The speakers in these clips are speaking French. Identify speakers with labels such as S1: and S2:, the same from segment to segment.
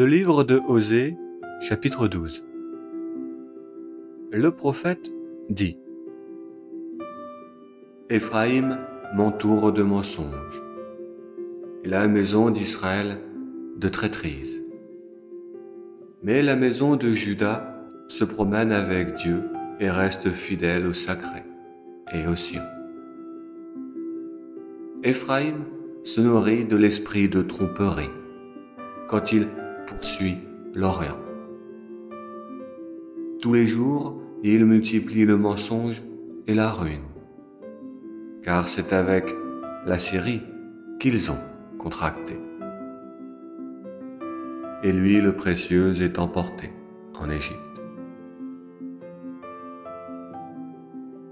S1: Le livre de Osée, chapitre 12. Le prophète dit: Éphraïm m'entoure de mensonges, et la maison d'Israël de traîtrise. Mais la maison de Juda se promène avec Dieu et reste fidèle au sacré et au Sion. Éphraïm se nourrit de l'esprit de tromperie quand il poursuit l'Orient. Tous les jours, il multiplie le mensonge et la ruine, car c'est avec la Syrie qu'ils ont contracté. Et l'huile précieuse est emportée en Égypte.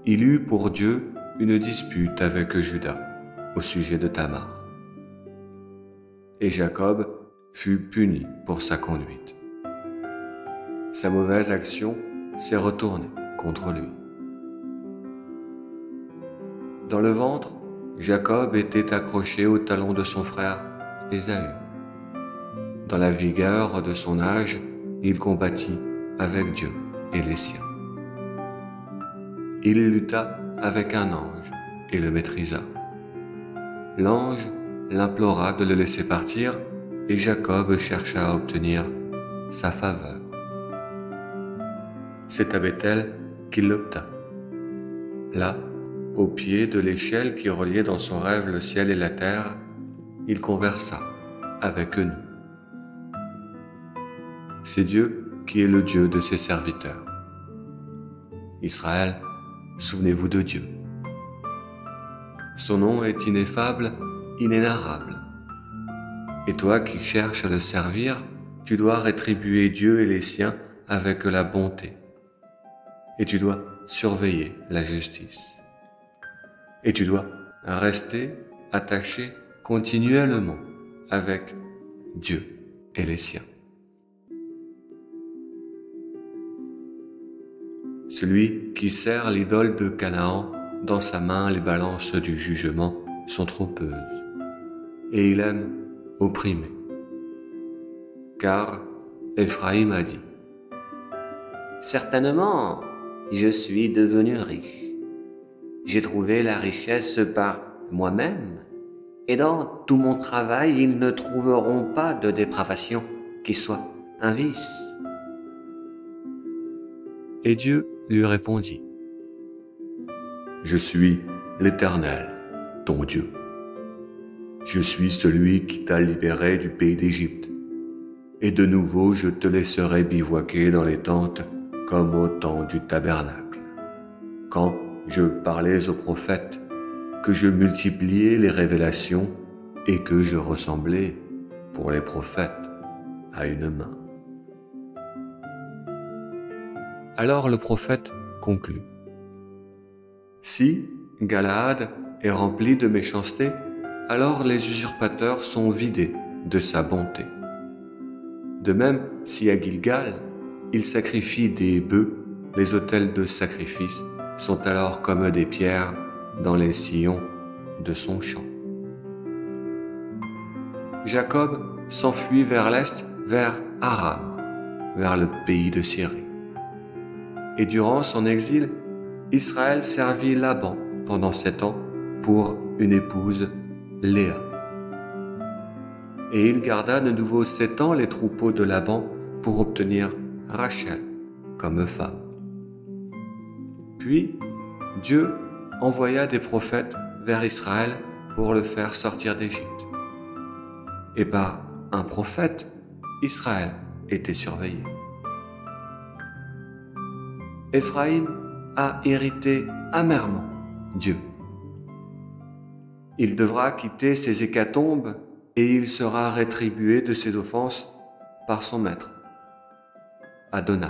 S1: Il eut pour Dieu une dispute avec Juda au sujet de Tamar. Et Jacob fut puni pour sa conduite. Sa mauvaise action s'est retournée contre lui. Dans le ventre, Jacob était accroché au talon de son frère Ésaü. Dans la vigueur de son âge, il combattit avec Dieu et les siens. Il lutta avec un ange et le maîtrisa. L'ange l'implora de le laisser partir et Jacob chercha à obtenir sa faveur. C'est à Béthel qu'il l'obtint. Là, au pied de l'échelle qui reliait dans son rêve le ciel et la terre, il conversa avec nous. C'est Dieu qui est le Dieu de ses serviteurs. Israël, souvenez-vous de Dieu. Son nom est ineffable, inénarrable. Et toi qui cherches à le servir, tu dois rétribuer Dieu et les siens avec la bonté. Et tu dois surveiller la justice. Et tu dois rester attaché continuellement avec Dieu et les siens. Celui qui serre l'idole de Canaan, dans sa main les balances du jugement sont trompeuses, et il aime opprimer. Car Éphraïm a dit: Certainement, je suis devenu riche. J'ai trouvé la richesse par moi-même, et dans tout mon travail, ils ne trouveront pas de dépravation qui soit un vice. Et Dieu lui répondit: Je suis l'Éternel, ton Dieu. Je suis celui qui t'a libéré du pays d'Égypte. Et de nouveau, je te laisserai bivouaquer dans les tentes comme au temps du tabernacle. Quand je parlais aux prophètes, que je multipliais les révélations et que je ressemblais, pour les prophètes, à une main. Alors le prophète conclut: Si Galaad est rempli de méchanceté, alors les usurpateurs sont vidés de sa bonté. De même, si à Gilgal, il sacrifie des bœufs, les autels de sacrifice sont alors comme des pierres dans les sillons de son champ. Jacob s'enfuit vers l'est, vers Aram, vers le pays de Syrie. Et durant son exil, Israël servit Laban pendant 7 ans pour une épouse, Léa. Et il garda de nouveau 7 ans les troupeaux de Laban pour obtenir Rachel comme femme. Puis, Dieu envoya des prophètes vers Israël pour le faire sortir d'Égypte. Et par un prophète, Israël était surveillé. Éphraïm a hérité amèrement Dieu. Il devra quitter ses hécatombes et il sera rétribué de ses offenses par son maître, Adonai.